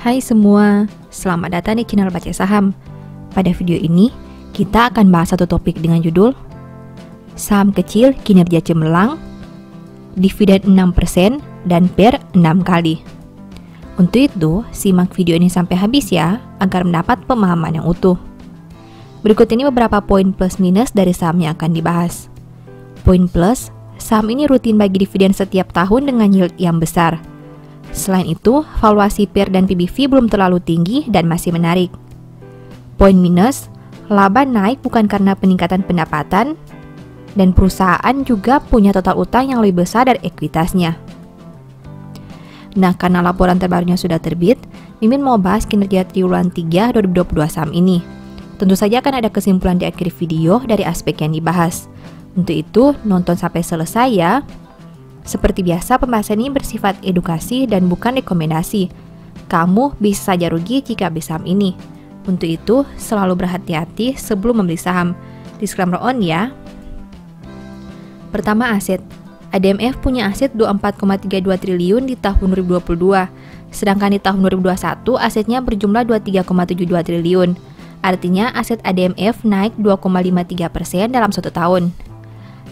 Hai semua, selamat datang di channel Baca Saham. Pada video ini, kita akan bahas satu topik dengan judul Saham kecil kinerja cemerlang, dividen 6% dan PER 6 kali. Untuk itu, simak video ini sampai habis ya, agar mendapat pemahaman yang utuh. Berikut ini beberapa poin plus minus dari saham yang akan dibahas. Poin plus, saham ini rutin bagi dividen setiap tahun dengan yield yang besar. Selain itu, valuasi PER dan PBV belum terlalu tinggi dan masih menarik. Poin minus, laba naik bukan karena peningkatan pendapatan, dan perusahaan juga punya total utang yang lebih besar dari ekuitasnya. Nah, karena laporan terbarunya sudah terbit, Mimin mau bahas kinerja triwulan 3 2022 saham ini. Tentu saja akan ada kesimpulan di akhir video dari aspek yang dibahas. Untuk itu, nonton sampai selesai ya. Seperti biasa, pembahasan ini bersifat edukasi dan bukan rekomendasi. Kamu bisa saja rugi jika beli saham ini. Untuk itu, selalu berhati-hati sebelum membeli saham. Disclaimer on ya. Pertama, aset. ADMF punya aset 24,32 triliun di tahun 2022. Sedangkan di tahun 2021, asetnya berjumlah 23,72 triliun. Artinya, aset ADMF naik 2,53% dalam 1 tahun.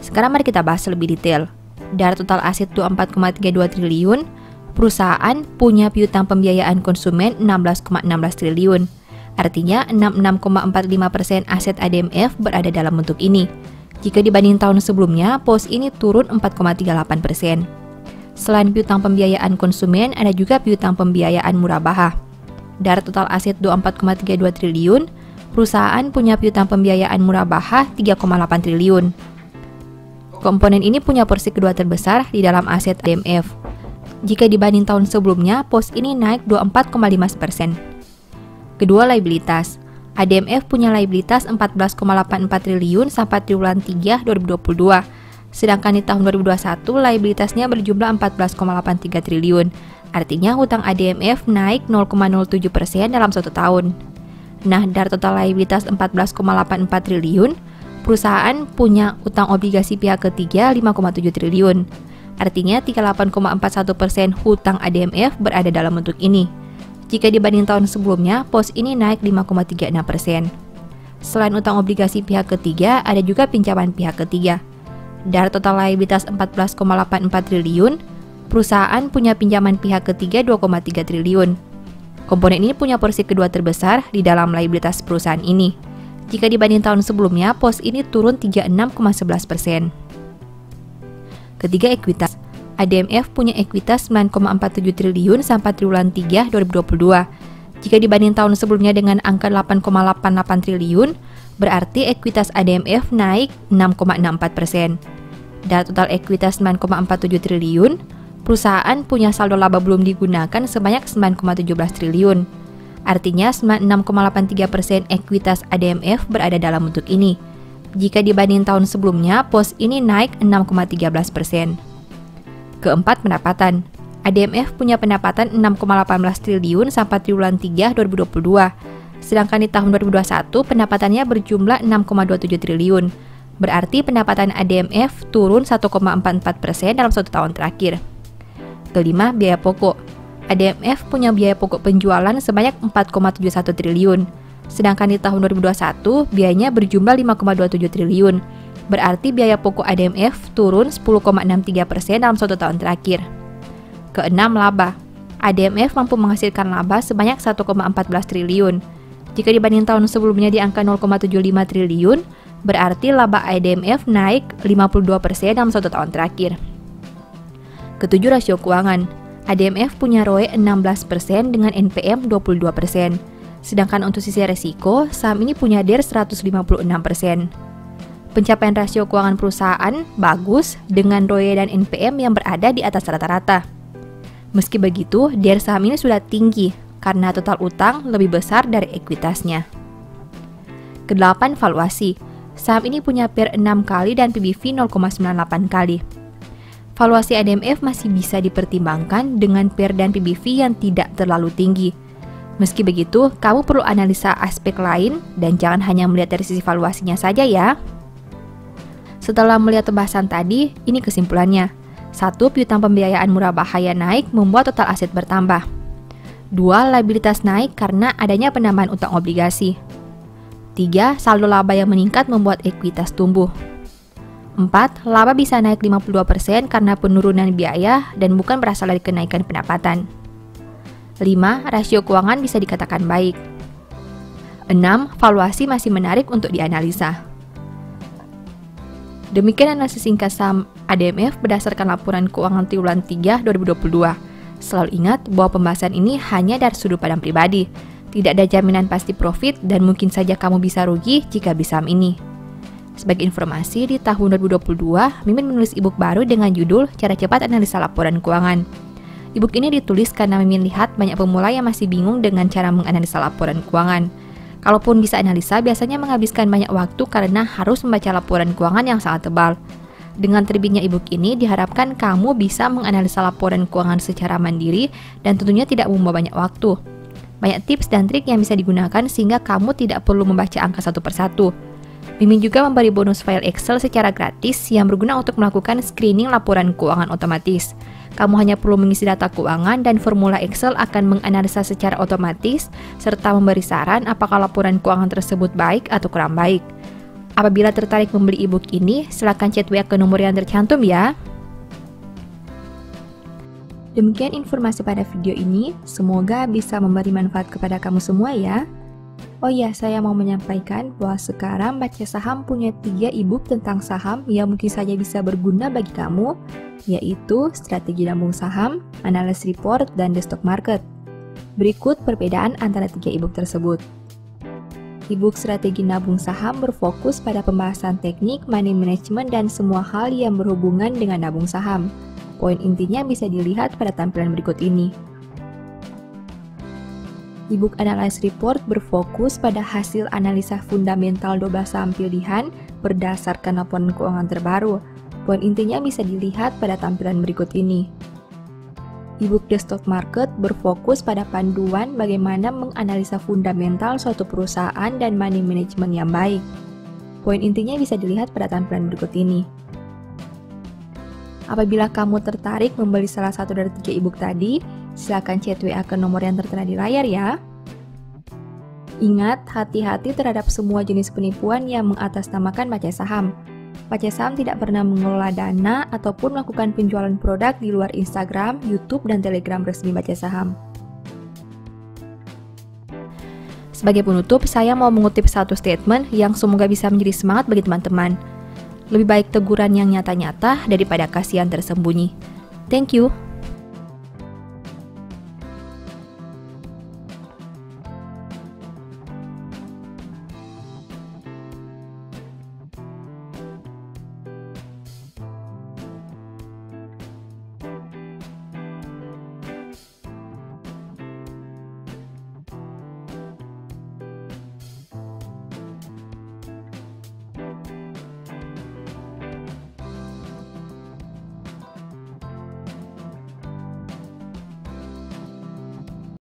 Sekarang mari kita bahas lebih detail. Dari total aset 24,32 triliun, perusahaan punya piutang pembiayaan konsumen 16,16 triliun. Artinya 66,45% aset ADMF berada dalam bentuk ini. Jika dibanding tahun sebelumnya, pos ini turun 4,38%. Selain piutang pembiayaan konsumen, ada juga piutang pembiayaan murabahah. Dari total aset 24,32 triliun, perusahaan punya piutang pembiayaan murabahah 3,8 triliun. Komponen ini punya porsi kedua terbesar di dalam aset ADMF. Jika dibanding tahun sebelumnya, pos ini naik 24,5%. Kedua, liabilitas. ADMF punya liabilitas 14,84 triliun sampai triwulan 3 2022. Sedangkan di tahun 2021, liabilitasnya berjumlah 14,83 triliun. Artinya hutang ADMF naik 0,07% dalam 1 tahun. Nah, dari total liabilitas 14,84 triliun, perusahaan punya utang obligasi pihak ketiga 5,7 triliun. Artinya 38,41% hutang ADMF berada dalam bentuk ini. Jika dibanding tahun sebelumnya, pos ini naik 5,36%. Selain utang obligasi pihak ketiga, ada juga pinjaman pihak ketiga. Dari total liabilitas 14,84 triliun, perusahaan punya pinjaman pihak ketiga 2,3 triliun. Komponen ini punya porsi kedua terbesar di dalam liabilitas perusahaan ini. Jika dibanding tahun sebelumnya, pos ini turun 36,11%. Ketiga, ekuitas. ADMF punya ekuitas 9,47 triliun sampai triwulan 3 2022. Jika dibanding tahun sebelumnya dengan angka 8,88 triliun, berarti ekuitas ADMF naik 6,64%. Dari total ekuitas 9,47 triliun, perusahaan punya saldo laba belum digunakan sebanyak 9,17 triliun. Artinya 96,83% ekuitas ADMF berada dalam bentuk ini. Jika dibanding tahun sebelumnya, pos ini naik 6,13%. Keempat, pendapatan. ADMF punya pendapatan 6,18 triliun sampai triwulan 3 2022. Sedangkan di tahun 2021, pendapatannya berjumlah 6,27 triliun. Berarti pendapatan ADMF turun 1,44% dalam 1 tahun terakhir. Kelima, biaya pokok. ADMF punya biaya pokok penjualan sebanyak 4,71 triliun. Sedangkan di tahun 2021, biayanya berjumlah 5,27 triliun. Berarti biaya pokok ADMF turun 10,63% dalam 1 tahun terakhir. Keenam, laba. ADMF mampu menghasilkan laba sebanyak 1,14 triliun. Jika dibanding tahun sebelumnya di angka 0,75 triliun, berarti laba ADMF naik 52% dalam 1 tahun terakhir. Ketujuh, rasio keuangan. ADMF punya ROE 16% dengan NPM 22%. Sedangkan untuk sisi resiko, saham ini punya DER 156%. Pencapaian rasio keuangan perusahaan bagus dengan ROE dan NPM yang berada di atas rata-rata. Meski begitu, DER saham ini sudah tinggi karena total utang lebih besar dari ekuitasnya. Kedelapan, valuasi. Saham ini punya PER 6 kali dan PBV 0,98 kali. Valuasi ADMF masih bisa dipertimbangkan dengan PER dan PBV yang tidak terlalu tinggi. Meski begitu, kamu perlu analisa aspek lain dan jangan hanya melihat dari sisi valuasinya saja ya. Setelah melihat pembahasan tadi, ini kesimpulannya. 1. Piutang pembiayaan murah bahaya naik membuat total aset bertambah. 2. Liabilitas naik karena adanya penambahan utang obligasi. 3. Saldo laba yang meningkat membuat ekuitas tumbuh. 4. Laba bisa naik 52% karena penurunan biaya dan bukan berasal dari kenaikan pendapatan. 5. Rasio keuangan bisa dikatakan baik. 6. Valuasi masih menarik untuk dianalisa. Demikian analisis singkat saham ADMF berdasarkan laporan keuangan triwulan 3 2022. Selalu ingat bahwa pembahasan ini hanya dari sudut pandang pribadi. Tidak ada jaminan pasti profit dan mungkin saja kamu bisa rugi jika beli saham ini. Sebagai informasi, di tahun 2022, Mimin menulis ebook baru dengan judul Cara Cepat Analisa Laporan Keuangan. Ebook ini ditulis karena Mimin lihat banyak pemula yang masih bingung dengan cara menganalisa laporan keuangan. Kalaupun bisa analisa, biasanya menghabiskan banyak waktu karena harus membaca laporan keuangan yang sangat tebal. Dengan terbitnya ebook ini, diharapkan kamu bisa menganalisa laporan keuangan secara mandiri dan tentunya tidak membawa banyak waktu. Banyak tips dan trik yang bisa digunakan sehingga kamu tidak perlu membaca angka satu persatu. Mimin juga memberi bonus file Excel secara gratis yang berguna untuk melakukan screening laporan keuangan otomatis. Kamu hanya perlu mengisi data keuangan dan formula Excel akan menganalisa secara otomatis serta memberi saran apakah laporan keuangan tersebut baik atau kurang baik. Apabila tertarik membeli ebook ini, silakan chat WA ke nomor yang tercantum ya. Demikian informasi pada video ini, semoga bisa memberi manfaat kepada kamu semua ya. Oh iya, saya mau menyampaikan bahwa sekarang Baca Saham punya 3 ebook tentang saham yang mungkin saja bisa berguna bagi kamu, yaitu Strategi Nabung Saham, Analysis Report, dan The Stock Market. Berikut perbedaan antara 3 ebook tersebut. Ebook Strategi Nabung Saham berfokus pada pembahasan teknik, money management, dan semua hal yang berhubungan dengan nabung saham. Poin intinya bisa dilihat pada tampilan berikut ini. Ebook Analysis Report berfokus pada hasil analisa fundamental 12 saham pilihan berdasarkan laporan keuangan terbaru. Poin intinya bisa dilihat pada tampilan berikut ini. Ebook The Stock Market berfokus pada panduan bagaimana menganalisa fundamental suatu perusahaan dan money management yang baik. Poin intinya bisa dilihat pada tampilan berikut ini. Apabila kamu tertarik membeli salah satu dari 3 ebook tadi, silakan chat WA ke nomor yang tertera di layar ya. Ingat, hati-hati terhadap semua jenis penipuan yang mengatasnamakan baca saham. Baca Saham tidak pernah mengelola dana ataupun melakukan penjualan produk di luar Instagram, YouTube, dan Telegram resmi Baca Saham. Sebagai penutup, saya mau mengutip satu statement yang semoga bisa menjadi semangat bagi teman-teman. Lebih baik teguran yang nyata-nyata daripada kasihan tersembunyi. Thank you.